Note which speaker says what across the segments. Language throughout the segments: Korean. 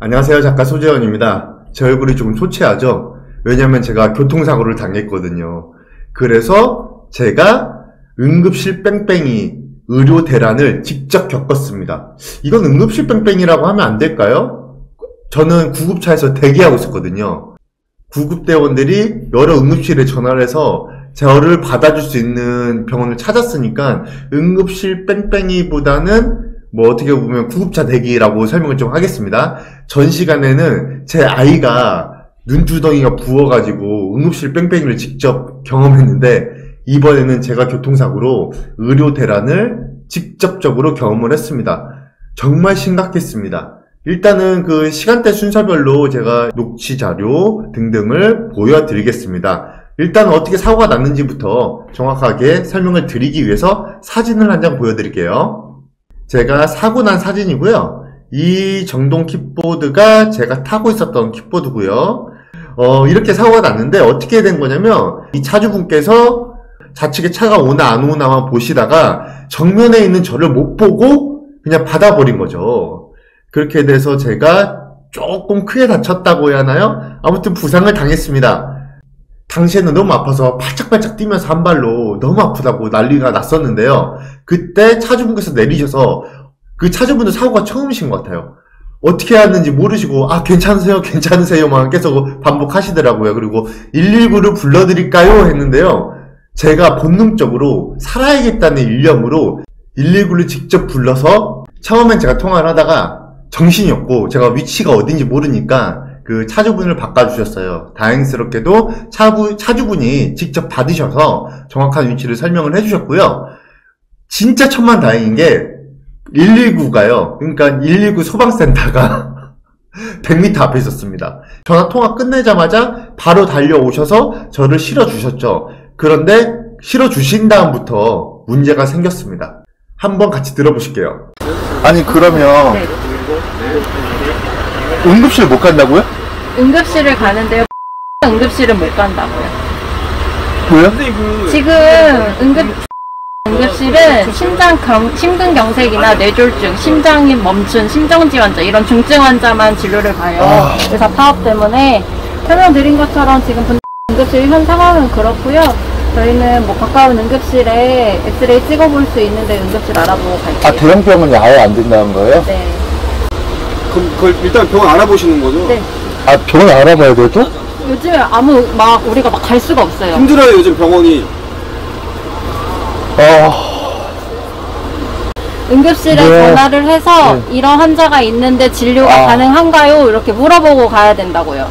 Speaker 1: 안녕하세요. 작가 소재원입니다. 제 얼굴이 조금 초췌하죠? 왜냐면 제가 교통사고를 당했거든요. 그래서 제가 응급실 뺑뺑이 의료 대란을 직접 겪었습니다. 이건 응급실 뺑뺑이라고 하면 안 될까요? 저는 구급차에서 대기하고 있었거든요. 구급대원들이 여러 응급실에 전화를 해서 저를 받아줄 수 있는 병원을 찾았으니까 응급실 뺑뺑이보다는 어떻게 보면 구급차 대기라고 설명을 좀 하겠습니다. 전 시간에는 제 아이가 눈두덩이가 부어가지고 응급실 뺑뺑이를 직접 경험했는데, 이번에는 제가 교통사고로 의료 대란을 직접적으로 경험을 했습니다. 정말 심각했습니다. 일단은 그 시간대 순서별로 제가 녹취 자료 등등을 보여드리겠습니다. 일단 어떻게 사고가 났는지부터 정확하게 설명을 드리기 위해서 사진을 한 장 보여드릴게요. 제가 사고 난 사진이고요. 이 정동 킥보드가 제가 타고 있었던 킥보드고요. 이렇게 사고가 났는데 어떻게 된 거냐면, 이 차주분께서 좌측에 차가 오나 안 오나만 보시다가 정면에 있는 저를 못 보고 그냥 받아버린 거죠. 그렇게 돼서 제가 조금 크게 다쳤다고 해야 하나요? 아무튼 부상을 당했습니다. 당시에는 너무 아파서 팔짝팔짝 뛰면서 한 발로 너무 아프다고 난리가 났었는데요. 그때 차주분께서 내리셔서, 그 차주분도 사고가 처음이신 것 같아요. 어떻게 하는지 모르시고 괜찮으세요? 괜찮으세요만 계속 반복하시더라고요. 그리고 119를 불러드릴까요? 했는데요. 제가 본능적으로 살아야겠다는 일념으로 119를 직접 불러서, 처음엔 제가 통화를 하다가 정신이 없고 제가 위치가 어딘지 모르니까 그 차주분을 바꿔주셨어요. 다행스럽게도 차주분이 직접 받으셔서 정확한 위치를 설명을 해주셨고요. 진짜 천만다행인 게 119가요. 그러니까 119 소방센터가 100m 앞에 있었습니다. 전화 통화 끝내자마자 바로 달려오셔서 저를 실어주셨죠. 그런데 실어주신 다음부터 문제가 생겼습니다. 한번 같이 들어보실게요. 아니 그러면
Speaker 2: 네.
Speaker 1: 응급실 못 간다고요?
Speaker 2: 응급실을 가는데요. 응급실은 못 간다고요.
Speaker 1: 왜요?
Speaker 2: 지금 응급실은 심근경색이나 뇌졸중, 심장이 멈춘 심정지 환자, 이런 중증 환자만 진료를 봐요. 의사 파업 때문에 설명드린 것처럼 지금 응급실 현 상황은 그렇고요. 저희는 가까운 응급실에 엑스레이 찍어볼 수 있는데 응급실 알아보고 갈게요.
Speaker 1: 대형병원이 아예 안 된다는 거예요?
Speaker 2: 네.
Speaker 3: 그럼 그걸 일단 병원 알아보시는 거죠?
Speaker 2: 네.
Speaker 1: 병원 알아봐야 돼도?
Speaker 2: 요즘에 우리가 갈 수가 없어요.
Speaker 3: 힘들어요, 요즘 병원이.
Speaker 2: 응급실에 전화를 해서 이런 환자가 있는데 진료가 가능한가요? 이렇게 물어보고 가야 된다고요.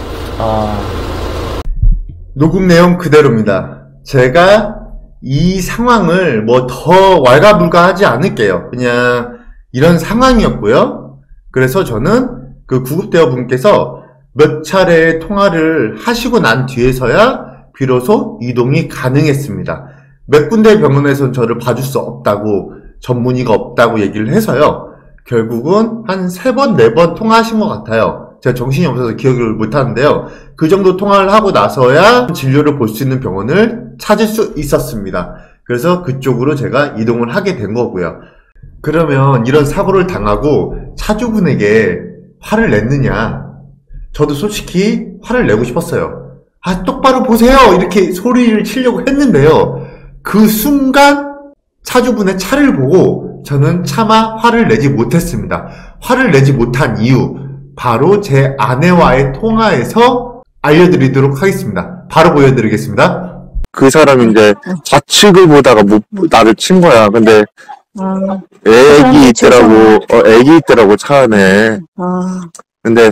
Speaker 1: 녹음 내용 그대로입니다. 제가 이 상황을 더 왈가불가하지 않을게요. 그냥 이런 상황이었고요. 그래서 저는 그 구급대원 분께서 몇 차례 통화를 하시고 난 뒤에서야 비로소 이동이 가능했습니다. 몇 군데 병원에서는 저를 봐줄 수 없다고, 전문의가 없다고 얘기를 해서요. 결국은 한 3번, 4번 통화하신 것 같아요. 제가 정신이 없어서 기억을 못하는데요. 그 정도 통화를 하고 나서야 진료를 볼 수 있는 병원을 찾을 수 있었습니다. 그래서 그쪽으로 제가 이동을 하게 된 거고요. 그러면 이런 사고를 당하고 차주분에게 화를 냈느냐? 저도 솔직히 화를 내고 싶었어요. 똑바로 보세요! 이렇게 소리를 치려고 했는데요. 그 순간 차주분의 차를 보고 저는 차마 화를 내지 못했습니다. 화를 내지 못한 이유, 바로 제 아내와의 통화에서 알려드리도록 하겠습니다. 바로 보여드리겠습니다.
Speaker 4: 그 사람이 이제 좌측을 보다가 나를 친 거야. 근데 애기 있더라고 차 안에. 근데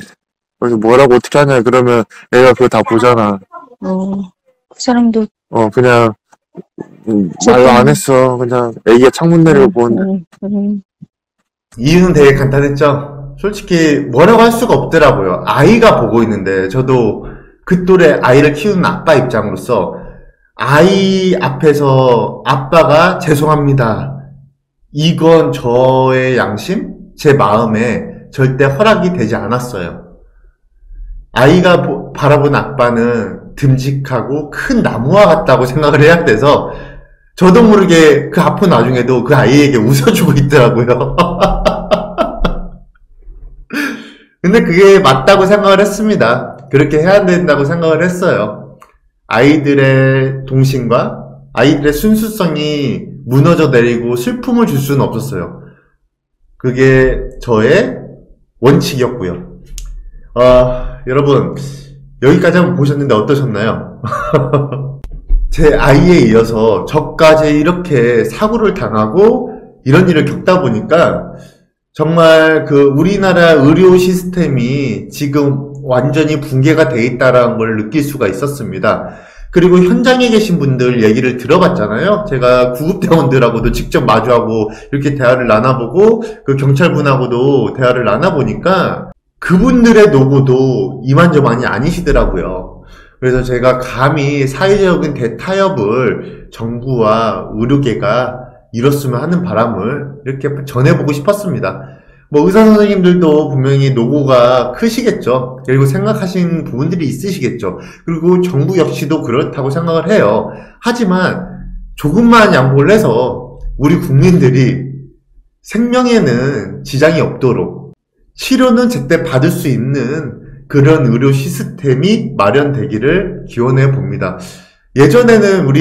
Speaker 4: 그래서 뭐라고 어떻게 하냐 그러면 애가 그거 다 보잖아.
Speaker 5: 그 사람도
Speaker 4: 그냥 말로 안 했어. 그냥 애기가 창문 내리고 보는데.
Speaker 1: 이유는 되게 간단했죠. 솔직히 뭐라고 할 수가 없더라고요. 아이가 보고 있는데, 저도 그 또래 아이를 키우는 아빠 입장으로서 아이 앞에서 아빠가 죄송합니다, 이건 저의 양심, 제 마음에 절대 허락이 되지 않았어요. 아이가 바라본 아빠는 듬직하고 큰 나무와 같다고 생각을 해야 돼서 저도 모르게 그 아픈 와중에도 그 아이에게 웃어주고 있더라고요. 근데 그게 맞다고 생각을 했습니다. 그렇게 해야 된다고 생각을 했어요. 아이들의 동심과 아이들의 순수성이 무너져 내리고 슬픔을 줄 수는 없었어요. 그게 저의 원칙이었고요. 여러분, 여기까지 한번 보셨는데 어떠셨나요? 제 아이에 이어서 저까지 이렇게 사고를 당하고 이런 일을 겪다 보니까 정말 그 우리나라 의료 시스템이 지금 완전히 붕괴가 돼 있다라는 걸 느낄 수가 있었습니다. 그리고 현장에 계신 분들 얘기를 들어봤잖아요. 제가 구급대원들하고도 직접 마주하고 이렇게 대화를 나눠보고 그 경찰분하고도 대화를 나눠보니까 그분들의 노고도 이만저만이 아니시더라고요. 그래서 제가 감히 사회적인 대타협을 정부와 의료계가 이뤘으면 하는 바람을 이렇게 전해보고 싶었습니다. 뭐 의사 선생님들도 분명히 노고가 크시겠죠. 그리고 생각하신 부분들이 있으시겠죠. 그리고 정부 역시도 그렇다고 생각을 해요. 하지만 조금만 양보를 해서 우리 국민들이 생명에는 지장이 없도록 치료는 제때 받을 수 있는 그런 의료 시스템이 마련되기를 기원해 봅니다. 예전에는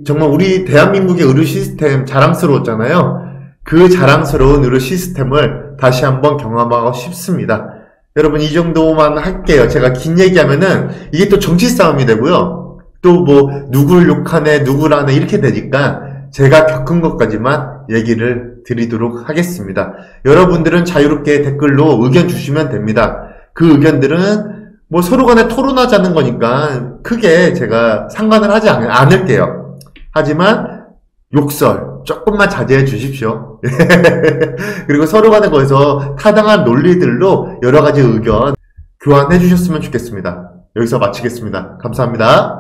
Speaker 1: 정말 우리 대한민국의 의료 시스템 자랑스러웠잖아요. 그 자랑스러운 의료 시스템을 다시 한번 경험하고 싶습니다. 여러분, 이 정도만 할게요. 제가 긴 얘기하면은 이게 또 정치 싸움이 되고요. 또 뭐 누굴 욕하네, 누굴 하네 이렇게 되니까 제가 겪은 것까지만 얘기를 드리도록 하겠습니다. 여러분들은 자유롭게 댓글로 의견 주시면 됩니다. 그 의견들은 뭐 서로 간에 토론하자는 거니까 크게 제가 상관을 하지 않을게요. 하지만 욕설 조금만 자제해 주십시오. 그리고 서로 간에 거기서 타당한 논리들로 여러 가지 의견 교환해 주셨으면 좋겠습니다. 여기서 마치겠습니다. 감사합니다.